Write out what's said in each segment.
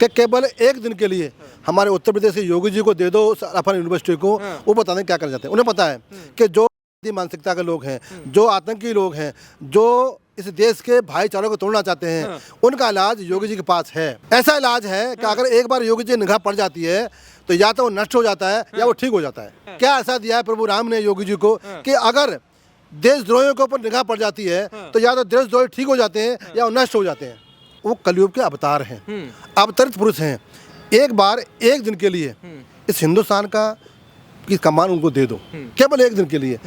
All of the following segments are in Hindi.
कि केवल एक दिन के लिए हमारे उत्तर प्रदेश के योगी जी को दे दो अपन यूनिवर्सिटी को, वो पता नहीं क्या कर जाते हैं। उन्हें पता है कि जो मानसिकता के लोग हैं, जो आतंकी लोग हैं, जो इस देश के भाईचारे को तोड़ना चाहते हैं, उनका इलाज योगी जी के पास है। ऐसा इलाज है कि अगर एक बार योगी जी निगाह पड़ जाती है तो या तो वो नष्ट हो जाता है या वो ठीक हो जाता है। क्या ऐसा दिया है प्रभु राम ने योगी जी को कि अगर देशद्रोहियों के ऊपर निगाह पड़ जाती है तो या तो देशद्रोही ठीक हो जाते हैं या वो नष्ट हो जाते हैं। वो कलयुग के अवतार हैं, अवतरित पुरुष हैं। एक बार एक दिन के लिए इस हिंदुस्तान की कमान उनको दे दो, केवल एक दिन के लिए।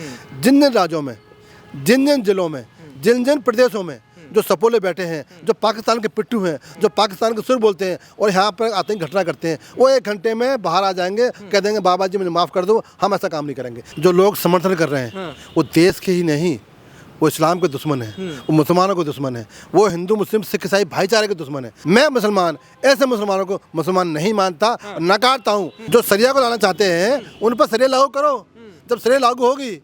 जिन जिन राज्यों में, जिन जिन जिलों में, जिन जिन प्रदेशों में जो सपोले बैठे हैं, जो पाकिस्तान के पिट्ठू हैं, जो पाकिस्तान के सुर बोलते हैं और यहाँ पर आतंकी घटना करते हैं, वो 1 घंटे में बाहर आ जाएंगे, कह देंगे बाबा जी मुझे माफ़ कर दो, हम ऐसा काम नहीं करेंगे। जो लोग समर्थन कर रहे हैं वो देश के ही नहीं, वो इस्लाम के दुश्मन है, वो मुसलमानों के दुश्मन है, वो हिंदू मुस्लिम सिख ईसाई भाईचारे के दुश्मन है। मैं मुसलमान ऐसे मुसलमानों को मुसलमान नहीं मानता, नकारता हूँ। जो शरिया को लाना चाहते हैं उन पर शरिया लागू करो। जब शरिया लागू होगी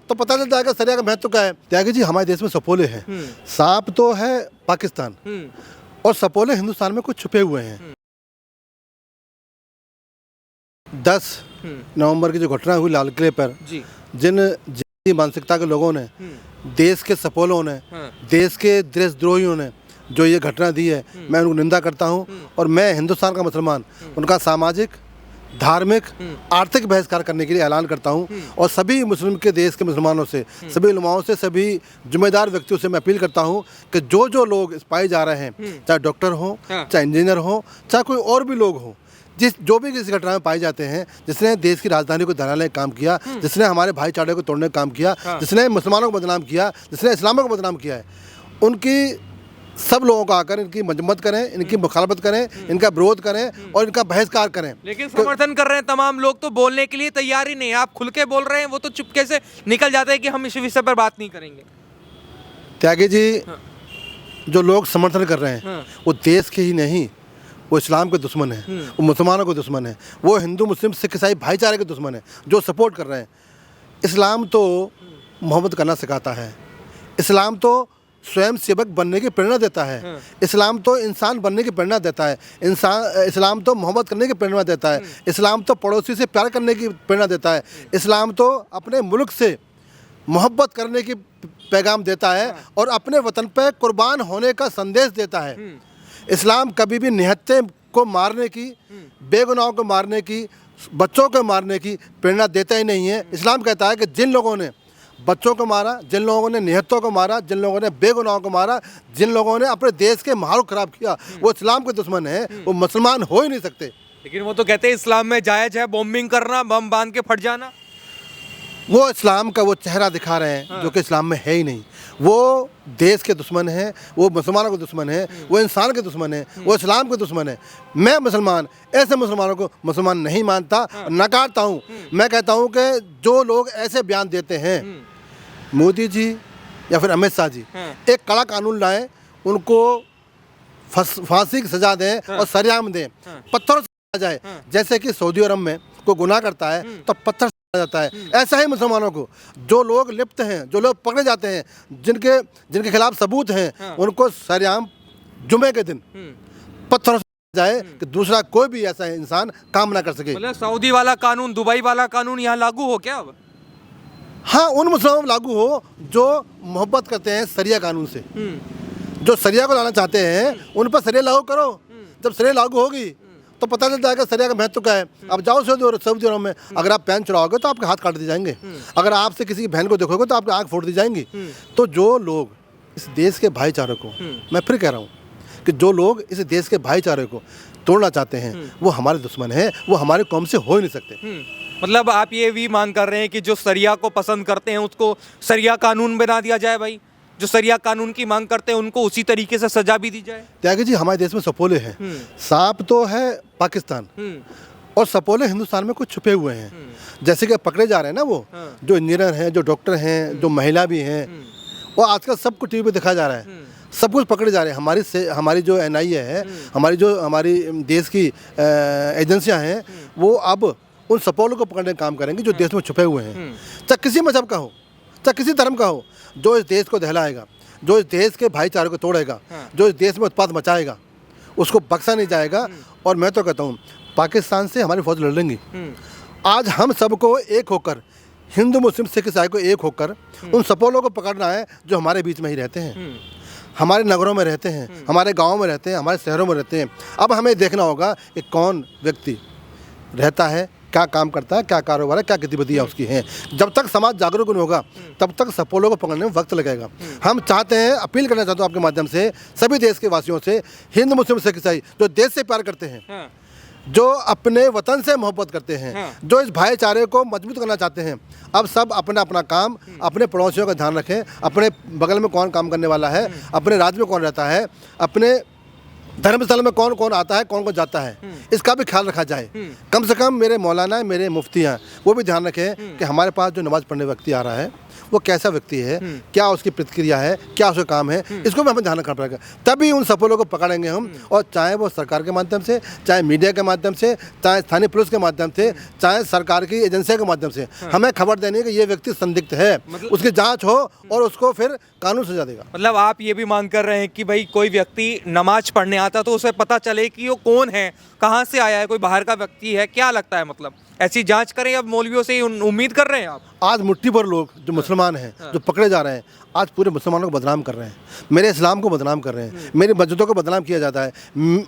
तो पता चल जाएगा शरिया का महत्व क्या है। त्यागी जी, हमारे देश में सपोले हैं। सांप तो है पाकिस्तान और सपोले हिंदुस्तान में कुछ छुपे हुए हैं। 10 नवंबर की जो घटना हुई लाल किले पर, जिन मानसिकता के लोगों ने, देश के सपोलों ने, देश के देशद्रोहियों ने जो ये घटना दी है, मैं उनको निंदा करता हूँ। और मैं हिंदुस्तान का मुसलमान उनका सामाजिक, धार्मिक, आर्थिक बहिष्कार करने के लिए ऐलान करता हूँ। और सभी मुस्लिम के देश के मुसलमानों से, सभी उलमाओं से, सभी जिम्मेदार व्यक्तियों से मैं अपील करता हूँ कि जो लोग इस पाए जा रहे हैं, चाहे डॉक्टर हो, चाहे इंजीनियर हो, चाहे कोई और भी लोग हों, जो भी किसी घटना में पाए जाते हैं, जिसने देश की राजधानी को दहलाने का काम किया, जिसने हमारे भाईचारे को तोड़ने का काम किया, जिसने मुसलमानों को बदनाम किया, जिसने इस्लामों को बदनाम किया है, उनकी सब लोगों को आकर इनकी मजम्मत करें, इनकी मुखालफत करें, इनका विरोध करें और इनका बहिष्कार करें। लेकिन समर्थन कर रहे हैं तमाम लोग तो बोलने के लिए तैयार ही नहीं। आप खुल के बोल रहे हैं, वो तो चुपके से निकल जाते हैं कि हम इस विषय पर बात नहीं करेंगे। त्यागी जी, जो लोग समर्थन कर रहे हैं वो देश के ही नहीं, वो इस्लाम के दुश्मन है, वो मुसलमानों के दुश्मन है, वो हिंदू मुस्लिम सिख ईसाई भाईचारे के दुश्मन है, जो सपोर्ट कर रहे हैं। इस्लाम तो मोहब्बत करना सिखाता है, इस्लाम तो स्वयं सेवक बनने की प्रेरणा देता है, इस्लाम तो इंसान बनने की प्रेरणा देता है, इस्लाम तो मोहब्बत करने की प्रेरणा देता है, इस्लाम तो पड़ोसी से प्यार करने की प्रेरणा देता है, इस्लाम तो अपने मुल्क से मोहब्बत करने की पैगाम देता है और अपने वतन पर कुर्बान होने का संदेश देता है। इस्लाम कभी भी निहत्थे को मारने की, बेगुनाहों को मारने की, बच्चों को मारने की प्रेरणा देता ही नहीं है। इस्लाम कहता है कि जिन लोगों ने बच्चों को मारा, जिन लोगों ने निहत्तों को मारा, जिन लोगों ने बेगुनाहों को मारा, जिन लोगों ने अपने देश के माहौल खराब किया, वो इस्लाम के दुश्मन है, वो मुसलमान हो ही नहीं सकते। लेकिन वो तो कहते हैं इस्लाम में जायज़ है बॉम्बिंग करना, बम बांध के फट जाना। वो इस्लाम का वो चेहरा दिखा रहे हैं जो कि इस्लाम में है ही नहीं। वो देश के दुश्मन है, वो मुसलमानों के दुश्मन है, वो इंसान के दुश्मन है, वो इस्लाम के दुश्मन है। मैं मुसलमान ऐसे मुसलमानों को मुसलमान नहीं मानता, नकारता हूँ। मैं कहता हूँ कि जो लोग ऐसे बयान देते हैं, मोदी जी या फिर अमित शाह जी एक कड़ा कानून लाएं, उनको फांसी की सजा दें और सरेआम दें, पत्थरों से सजा जाए। जैसे कि सऊदी अरब में कोई गुनाह करता है तो पत्थर जाता है, ऐसा ही मुसलमानों को जो लोग लिप्त हैं, जो लोग पकड़े जाते हैं, जिनके खिलाफ सबूत हैं, उनको सरेआम जुमे के दिन पत्थरों से जाए कि दूसरा कोई भी ऐसा इंसान काम ना कर सके। मतलब सऊदी वाला कानून, दुबई वाला कानून यहाँ लागू हो क्या अब? हाँ, उन मुसलमानों में लागू हो जो मोहब्बत करते हैं सरिया कानून से, जो सरिया को लाना चाहते हैं, उन पर सरिया लागू करो। जब सरिया लागू होगी तो पता चल जाएगा सरिया का महत्व क्या है। अब जाओ सऊदी अरब में, अगर आप पैन चलाओगे तो आपके हाथ काट दिए जाएंगे, अगर आपसे किसी की बहन को देखोगे तो आपकी आँख फोड़ दी जाएंगी। तो जो लोग इस देश के भाईचारे को, मैं फिर कह रहा हूँ कि जो लोग इस देश के भाईचारे को तोड़ना चाहते हैं, वो हमारे दुश्मन हैं, वो हमारे कौम से हो ही नहीं सकते। मतलब आप ये भी मांग कर रहे हैं कि जो सरिया को पसंद करते हैं उसको सरिया कानून बना दिया जाए। भाई, जो सरिया कानून की मांग करते हैं उनको उसी तरीके से सजा भी दी जाए। त्यागी जी, हमारे देश में सपोले हैं। सांप तो है पाकिस्तान और सपोले हिंदुस्तान में कुछ छुपे हुए हैं। जैसे कि पकड़े जा रहे हैं ना, वो जो इंजीनियर हैं, जो डॉक्टर हैं, जो महिला भी हैं, वो आजकल सबको टीवी पे दिखाया जा रहा है, सब कुछ पकड़े जा रहे हैं। हमारी जो NIA है, हमारी देश की एजेंसियां हैं, वो अब उन सपोलों को पकड़ने का काम करेंगे जो देश में छुपे हुए हैं। चाहे किसी मजहब का हो, चाहे किसी धर्म का हो, जो इस देश को दहलाएगा, जो इस देश के भाईचारे को तोड़ेगा, जो इस देश में उत्पात मचाएगा, उसको बख्शा नहीं जाएगा। और मैं तो कहता हूँ पाकिस्तान से हमारी फौज लड़ लेंगी। आज हम सबको एक होकर, हिंदू मुस्लिम सिख ईसाई को एक होकर उन सपोलों को पकड़ना है जो हमारे बीच में ही रहते हैं, हमारे नगरों में रहते हैं, हमारे गाँव में रहते हैं, हमारे शहरों में रहते हैं। अब हमें देखना होगा कि कौन व्यक्ति रहता है, क्या काम करता है, क्या कारोबार है, क्या गतिविधियाँ उसकी हैं। जब तक समाज जागरूक नहीं होगा तब तक सपोलों को पकड़ने में वक्त लगेगा। हम चाहते हैं, अपील करना चाहता हूँ आपके माध्यम से सभी देश के वासियों से, हिंदू मुस्लिम सिख ईसाई जो देश से प्यार करते हैं, जो अपने वतन से मोहब्बत करते हैं, जो इस भाईचारे को मजबूत करना चाहते हैं, अब सब अपना अपना काम, अपने पड़ोसियों का ध्यान रखें। अपने बगल में कौन काम करने वाला है, अपने राज्य में कौन रहता है, अपने धर्मस्थल में कौन कौन आता है, कौन कौन जाता है, इसका भी ख्याल रखा जाए। कम से कम मेरे मौलाना, मेरे मुफ्ती हैं, वो भी ध्यान रखें कि हमारे पास जो नमाज़ पढ़ने व्यक्ति आ रहा है वो कैसा व्यक्ति है, क्या उसकी प्रतिक्रिया है, क्या उसका काम है, इसको भी हमें ध्यान रखना पड़ेगा। तभी उन सपोलों को पकड़ेंगे हम। और चाहे वो सरकार के माध्यम से, चाहे मीडिया के माध्यम से, चाहे स्थानीय पुलिस के माध्यम से, चाहे सरकार की एजेंसियों के माध्यम से, हमें खबर देनी है कि ये व्यक्ति संदिग्ध है, उसकी जाँच हो और उसको फिर कानून सजा देगा। मतलब आप ये भी मांग कर रहे हैं कि भाई कोई व्यक्ति नमाज पढ़ने आता तो उसे पता चले कि वो कौन है, कहाँ से आया है, कोई बाहर का व्यक्ति है, क्या लगता है, मतलब ऐसी जांच करें। अब मौलवियों से उम्मीद कर रहे हैं आप? आज मुट्ठी भर लोग जो मुसलमान हैं, जो पकड़े जा रहे हैं, आज पूरे मुसलमानों को बदनाम कर रहे हैं, मेरे इस्लाम को बदनाम कर रहे हैं, मेरी मस्जिदों को बदनाम किया जाता है,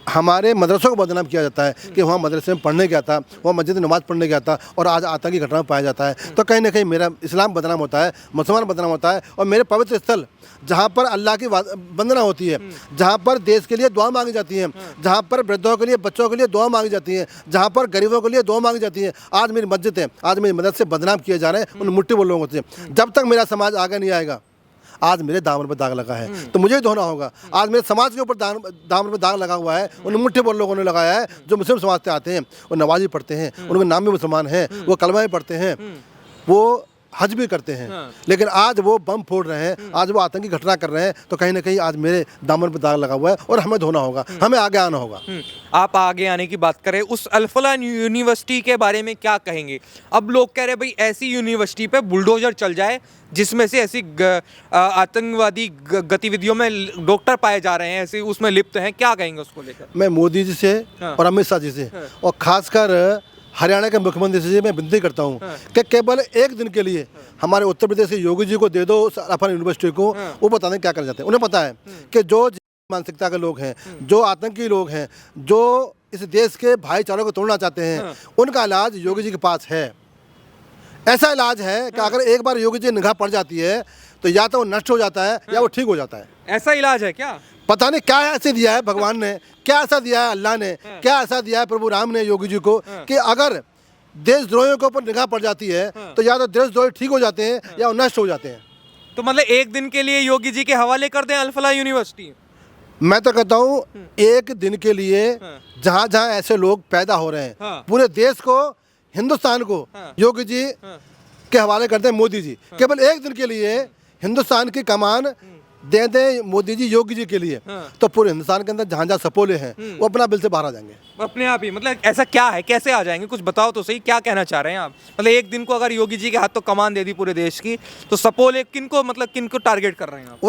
हमारे मदरसों को बदनाम किया जाता है कि वहाँ मदरसे में पढ़ने गया था, वहाँ मस्जिद में नमाज़ पढ़ने गया था और आज आतंकी घटना पाया जाता है। तो कहीं ना कहीं मेरा इस्लाम बदनाम होता है, मुसलमान बदनाम होता है। और मेरे पवित्र स्थल जहाँ पर अल्लाह की वंदना होती है, जहाँ पर देश के लिए दुआ मांगी जाती है, जहाँ पर वृद्धों के लिए, बच्चों के लिए दुआ मांगी जाती है, जहाँ पर गरीबों के लिए दुआ मांगी जाती है, आज मेरी मस्जिद है, आज मेरी मदद से बदनाम किए जा रहे हैं उन मुट्ठी बोल लोगों से। जब तक मेरा समाज आगे नहीं आएगा, आज मेरे दामन पर दाग लगा है तो मुझे ही धोना होगा। आज मेरे समाज के ऊपर दामन पर दाग लगा हुआ है, उन मुट्ठी बोल लोगों ने लगाया है जो मुस्लिम समाज से आते हैं, वो नमाज़ी पढ़ते हैं, उनके नाम भी मुसलमान हैं, वो कलमा भी पढ़ते हैं, वो हज भी करते हैं, लेकिन आज वो बम फोड़ रहे हैं, आज वो आतंकी घटना कर रहे हैं। तो कहीं ना कहीं आज मेरे दामन पर दाग लगा हुआ है और हमें धोना होगा, हमें आगे आना होगा। आप आगे आने की बात करें, उस अल-फलाह यूनिवर्सिटी के बारे में क्या कहेंगे? अब लोग कह रहे हैं भाई ऐसी यूनिवर्सिटी पे बुलडोजर चल जाए जिसमें से ऐसी आतंकवादी गतिविधियों में डॉक्टर पाए जा रहे हैं, ऐसे उसमें लिप्त हैं, क्या कहेंगे उसको लेकर? मैं मोदी जी से और अमित शाह जी से और खासकर हरियाणा के मुख्यमंत्री से मैं विनती करता हूँ कि केवल एक दिन के लिए हमारे उत्तर प्रदेश के योगी जी को दे दो अल्फा यूनिवर्सिटी को। वो पता नहीं क्या करना चाहते हैं। उन्हें पता है कि जो मानसिकता के लोग हैं, जो आतंकी लोग हैं, जो इस देश के भाईचारों को तोड़ना चाहते हैं, उनका इलाज योगी जी के पास है। ऐसा इलाज है कि अगर एक बार योगी जी निगाह पड़ जाती है तो या तो वो नष्ट हो जाता है या वो ठीक हो जाता है। ऐसा इलाज है क्या? पता नहीं क्या ऐसे दिया है भगवान ने, क्या ऐसा दिया है अल्लाह ने, क्या ऐसा दिया है प्रभु राम ने योगी जी को कि अगर देशद्रोहियों के ऊपर निगाह पड़ जाती है तो या तो देशद्रोही ठीक हो जाते हैं या वो नष्ट हो जाते हैं। तो मतलब एक दिन के लिए योगी जी के हवाले कर दें अल-फलाह यूनिवर्सिटी? मैं तो कहता हूँ एक दिन के लिए जहाँ जहाँ ऐसे लोग पैदा हो रहे हैं, पूरे देश को, हिंदुस्तान को योगी जी के हवाले करते हैं, मोदी जी। केवल एक दिन के लिए हिंदुस्तान की कमान दे दें मोदी जी योगी जी के लिए, तो पूरे हिंदुस्तान के अंदर जहाँ जहाँ सपोले हैं वो अपना बिल से बाहर आ जाएंगे अपने आप ही। मतलब ऐसा क्या है, कैसे आ जाएंगे, कुछ बताओ तो सही, क्या कहना चाह रहे हैं आप? मतलब एक दिन को अगर योगी जी के हाथ तो कमान दे दी पूरे देश की, तो सपोले किनको, मतलब किनको टारगेट कर रहे हैं आप?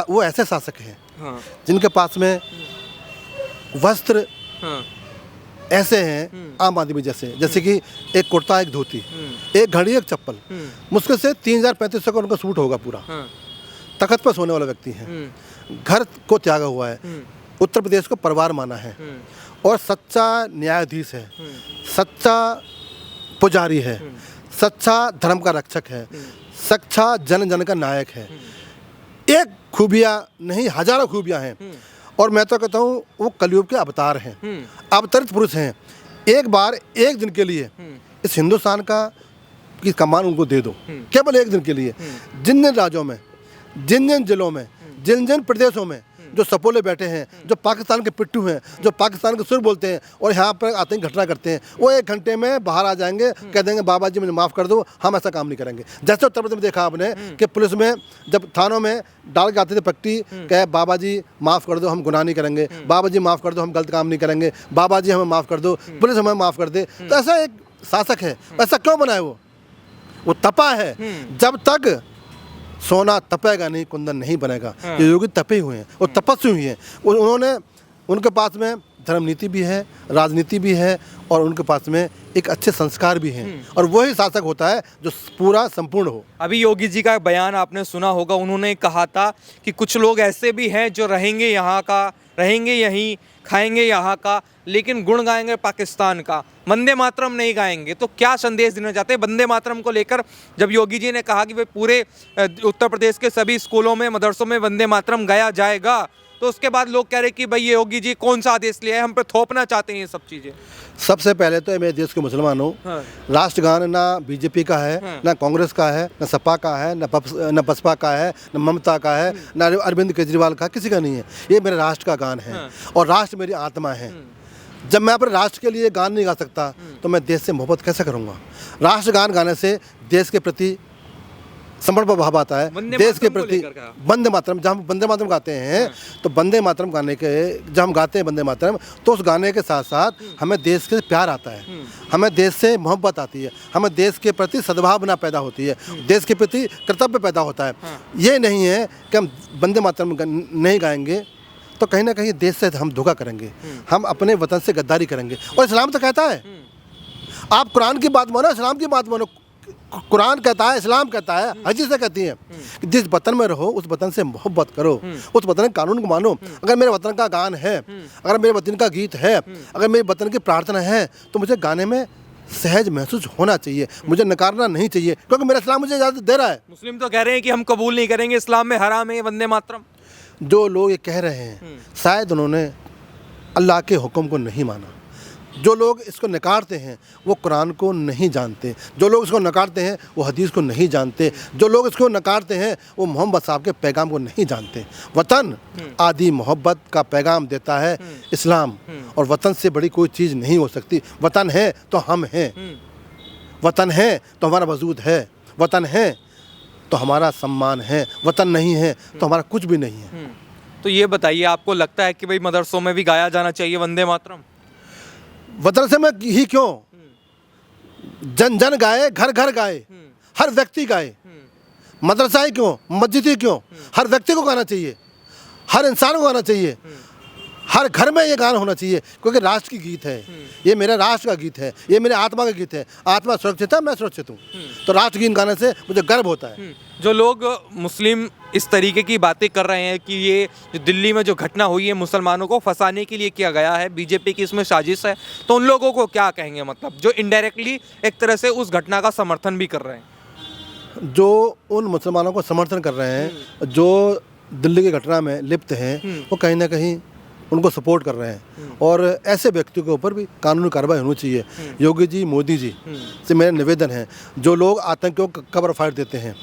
वो ऐसे शासक हैं जिनके पास में वस्त्र ऐसे हैं आम आदमी जैसे कि एक कुर्ता, एक धोती, एक घड़ी, एक चप्पल, मुश्किल से 3000-3500 का उनका सूट होगा पूरा। तख्त पर सोने वाला व्यक्ति है, घर को त्यागा हुआ है, उत्तर प्रदेश को परिवार माना है और सच्चा न्यायाधीश है, सच्चा पुजारी है, सच्चा धर्म का रक्षक है, सच्चा जन जन का नायक है। एक खूबियाँ नहीं, हजारों खूबियाँ हैं। और मैं तो कहता हूँ वो कलयुग के अवतार हैं, अवतरित पुरुष हैं। एक बार एक दिन के लिए इस हिंदुस्तान की कमान उनको दे दो, केवल एक दिन के लिए। जिन जिन राज्यों में, जिन जिन जिलों में, जिन जिन प्रदेशों में जो सपोले बैठे हैं, जो पाकिस्तान के पिट्ठू हैं, जो पाकिस्तान के सुर बोलते हैं और यहाँ पर आतंकी घटना करते हैं, वो 1 घंटे में बाहर आ जाएंगे, कह देंगे बाबा जी मुझे माफ़ कर दो, हम ऐसा काम नहीं करेंगे। जैसे उत्तर प्रदेश में देखा आपने कि पुलिस में जब थानों में डाल के आते थे पट्टी, कहे बाबा जी माफ़ कर दो, हम गुनाह नहीं करेंगे, बाबा जी माफ़ कर दो, हम गलत काम नहीं करेंगे, बाबा जी हमें माफ़ कर दो, पुलिस हमें माफ़ कर दे। तो ऐसा एक शासक है, ऐसा क्यों बनाए? वो तपा है। जब तक सोना तपेगा नहीं, कुंदन नहीं बनेगा। ये योगी तपे हुए हैं, वो तपस्वी हुए हैं, उन्होंने, उनके पास में धर्म नीति भी है, राजनीति भी है और उनके पास में एक अच्छे संस्कार भी हैं और वही शासक होता है जो पूरा संपूर्ण हो। अभी योगी जी का बयान आपने सुना होगा, उन्होंने कहा था कि कुछ लोग ऐसे भी हैं जो रहेंगे यहाँ का, रहेंगे यहीं, खाएंगे यहाँ का, लेकिन गुण गाएंगे पाकिस्तान का, वंदे मातरम नहीं गाएंगे। तो क्या संदेश देना चाहते हैं वंदे मातरम को लेकर? जब योगी जी ने कहा कि वे पूरे उत्तर प्रदेश के सभी स्कूलों में, मदरसों में वंदे मातरम गाया जाएगा, तो उसके बाद लोग कह रहे कि भाई ये योगी जी कौन सा आदेश लिया है, हम पे थोपना चाहते हैं ये सब चीज़ें। सबसे पहले तो मेरे देश के मुसलमानों, हाँ। राष्ट्रगान ना बीजेपी का है, हाँ। ना कांग्रेस का है, ना सपा का है, ना बसपा का है, ना ममता का है, ना अरविंद केजरीवाल का, किसी का नहीं है। ये मेरे राष्ट्र का गान है हाँ। और राष्ट्र मेरी आत्मा है। जब मैं अपने राष्ट्र के लिए गान नहीं गा सकता तो मैं देश से मोहब्बत कैसे करूँगा? राष्ट्रगान गाने से देश के प्रति समर्पण भाव आता है, देश के प्रति। वंदे मातरम, जब हम वंदे मातरम गाते हैं तो वंदे मातरम गाने के, जब हम गाते हैं वंदे मातरम, तो उस गाने के साथ साथ हमें देश के प्यार आता है, हमें देश से मोहब्बत आती है, हमें देश के प्रति सद्भावना पैदा होती है, देश के प्रति कर्तव्य पैदा होता है। ये नहीं है कि हम वंदे मातरम नहीं गाएंगे तो कहीं ना कहीं देश से हम धोखा करेंगे, हम अपने वतन से गद्दारी करेंगे। और इस्लाम तो कहता है, आप कुरान की बात मानो, इस्लाम की बात मानो। कुरान कहता है, इस्लाम कहता है, हदीसें कहती हैं कि जिस वतन में रहो उस वतन से मोहब्बत करो, उस वतन के कानून को मानो। अगर मेरे वतन का गान है, अगर मेरे वतन का गीत है, अगर मेरे वतन की प्रार्थना है, तो मुझे गाने में सहज महसूस होना चाहिए, मुझे नकारना नहीं चाहिए, क्योंकि मेरा इस्लाम मुझे इजाज़त दे रहा है। मुस्लिम तो कह रहे हैं कि हम कबूल नहीं करेंगे, इस्लाम में हराम है वंदे मातरम। जो लोग ये कह रहे हैं शायद उन्होंने अल्लाह के हुक्म को नहीं माना। जो लोग इसको नकारते हैं वो कुरान को नहीं जानते, जो लोग इसको नकारते हैं वो हदीस को नहीं जानते, जो लोग इसको नकारते हैं वो मोहम्मद साहब के पैगाम को नहीं जानते। वतन आदि मोहब्बत का पैगाम देता है इस्लाम, और वतन से बड़ी कोई चीज़ नहीं हो सकती। वतन है तो हम हैं, वतन है तो हमारा वजूद है, वतन है तो हमारा सम्मान है, वतन नहीं है तो हमारा कुछ भी नहीं है। तो ये बताइए, आपको लगता है कि भाई मदरसों में भी गाया जाना चाहिए वंदे मातरम? वतन से मैं ही क्यों, जन जन गाए, घर घर गाए, हर व्यक्ति गाए। मदरसाएं क्यों, मस्जिदें क्यों, हर व्यक्ति को गाना चाहिए, हर इंसान को गाना चाहिए, हर घर में ये गाना होना चाहिए, क्योंकि राष्ट्र की गीत है, ये मेरे राष्ट्र का गीत है, ये मेरे आत्मा का गीत है। आत्मा सुरक्षित है, मैं सुरक्षित हूँ, तो राष्ट्र गीत गाने से मुझे गर्व होता है। जो लोग मुस्लिम इस तरीके की बातें कर रहे हैं कि ये जो दिल्ली में जो घटना हुई है मुसलमानों को फंसाने के लिए किया गया है, बीजेपी की इसमें साजिश है, तो उन लोगों को क्या कहेंगे, मतलब जो इनडायरेक्टली एक तरह से उस घटना का समर्थन भी कर रहे हैं? जो उन मुसलमानों को समर्थन कर रहे हैं, जो दिल्ली की घटना में लिप्त हैं, वो कहीं ना कहीं उनको सपोर्ट कर रहे हैं, और ऐसे व्यक्तियों के ऊपर भी कानूनी कार्रवाई होनी चाहिए। योगी जी, मोदी जी से मेरा निवेदन है, जो लोग आतंकियों को कवर फाइट देते हैं,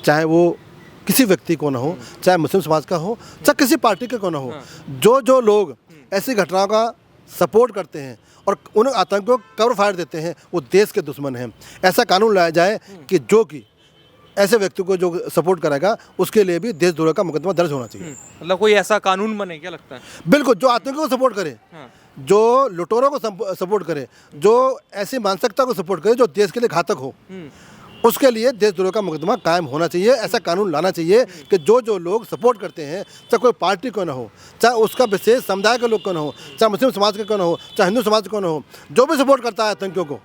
चाहे वो किसी व्यक्ति को ना हो, चाहे मुस्लिम समाज का हो, चाहे किसी पार्टी का को ना हो, जो लोग ऐसी घटनाओं का सपोर्ट करते हैं और उन आतंकियों को कवर फाइट देते हैं, वो देश के दुश्मन हैं। ऐसा कानून लाया जाए कि जो कि ऐसे व्यक्ति को जो सपोर्ट करेगा उसके लिए भी देशद्रोह का मुकदमा दर्ज होना चाहिए। मतलब कोई ऐसा कानून बने, क्या लगता है? बिल्कुल, जो आतंकियों को सपोर्ट करे, जो लुटेरों को सपोर्ट करे, जो ऐसी मानसिकता को सपोर्ट करे जो देश के लिए घातक हो, उसके लिए देशद्रोह का मुकदमा कायम होना चाहिए। ऐसा कानून लाना चाहिए कि जो लोग सपोर्ट करते हैं, चाहे कोई पार्टी को ना हो, चाहे उसका विशेष समुदाय के लोग को ना हो, चाहे मुस्लिम समाज के को ना हो, चाहे हिंदू समाज को ना हो, जो भी सपोर्ट करता है आतंकियों को,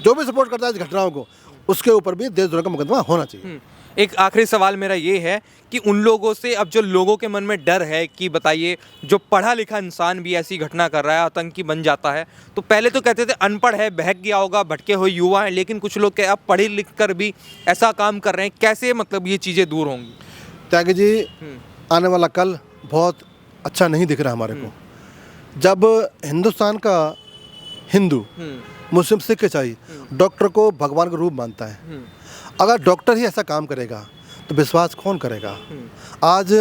जो भी सपोर्ट करता है इस घटनाओं को, उसके ऊपर भी देशद्रोह का मुकदमा होना चाहिए। एक आखिरी सवाल मेरा ये है कि उन लोगों से, अब जो लोगों के मन में डर है कि बताइए जो पढ़ा लिखा इंसान भी ऐसी घटना कर रहा है, आतंकी बन जाता है, तो पहले तो कहते थे अनपढ़ है, बहक गया होगा, भटके हुए युवा हैं, लेकिन कुछ लोग अब पढ़े लिख कर भी ऐसा काम कर रहे हैं, कैसे मतलब ये चीज़ें दूर होंगी? त्यागी जी, आने वाला कल बहुत अच्छा नहीं दिख रहा हमारे को। जब हिंदुस्तान का हिंदू, मुस्लिम, सिख, ईसाई डॉक्टर को भगवान का रूप मानता है, अगर डॉक्टर ही ऐसा काम करेगा तो विश्वास कौन करेगा? आज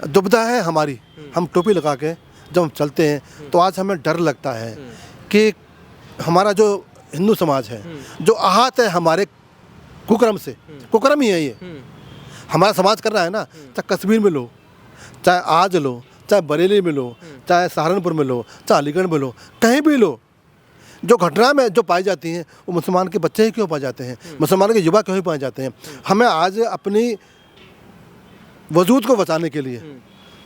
दुविधा है हमारी, हम टोपी लगा के जब हम चलते हैं तो आज हमें डर लगता है कि हमारा जो हिंदू समाज है, जो आहत है हमारे कुकर्म से, कुकर्म ही है ये हमारा समाज कर रहा है ना। चाहे कश्मीर में लो, चाहे आज लो, चाहे बरेली में लो, चाहे सहारनपुर में लो, चाहे अलीगढ़ में लो, कहीं भी लो, जो घटना में जो पाई जाती हैं वो मुसलमान के बच्चे ही क्यों पाए जाते हैं, मुसलमान के युवा क्यों ही पाए जाते हैं? हमें आज अपनी वजूद को बचाने के लिए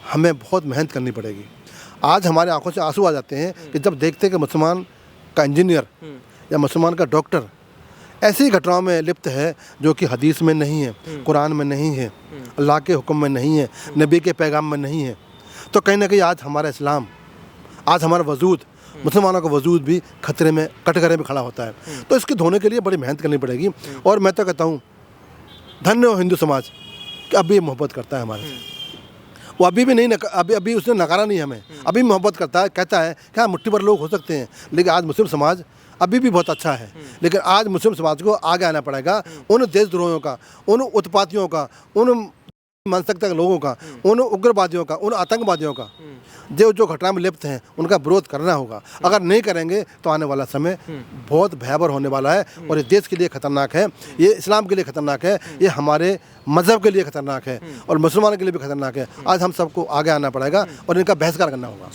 हमें बहुत मेहनत करनी पड़ेगी। आज हमारे आंखों से आंसू आ जाते हैं कि जब देखते हैं कि मुसलमान का इंजीनियर या मुसलमान का डॉक्टर ऐसी घटनाओं में लिप्त है जो कि हदीस में नहीं है, कुरान में नहीं है, अल्लाह के हुक्म में नहीं है, नबी के पैगाम में नहीं है। तो कहीं ना कहीं आज हमारा इस्लाम, आज हमारा वजूद, मुसलमानों का वजूद भी खतरे में, कटघरे में खड़ा होता है। तो इसके धोने के लिए बड़ी मेहनत करनी पड़ेगी। और मैं तो कहता हूँ धन्य हो हिंदू समाज कि अभी मोहब्बत करता है हमारे से। वो अभी भी नहीं अभी उसने नकारा नहीं हमें, अभी मोहब्बत करता है, कहता है कि हाँ मुट्ठी भर लोग हो सकते हैं, लेकिन आज मुस्लिम समाज अभी भी बहुत अच्छा है। लेकिन आज मुस्लिम समाज को आगे आना पड़ेगा। उन देशद्रोहियों का, उन उत्पातियों का, उन मानसिकता के लोगों का, उन उग्रवादियों का, उन आतंकवादियों का जो घटना में लिप्त हैं उनका विरोध करना होगा। अगर नहीं करेंगे तो आने वाला समय बहुत भयावह होने वाला है। और ये देश के लिए खतरनाक है, ये इस्लाम के लिए खतरनाक है, ये हमारे मज़हब के लिए खतरनाक है और मुसलमानों के लिए भी खतरनाक है। आज हम सबको आगे आना पड़ेगा और इनका बहिष्कार करना होगा।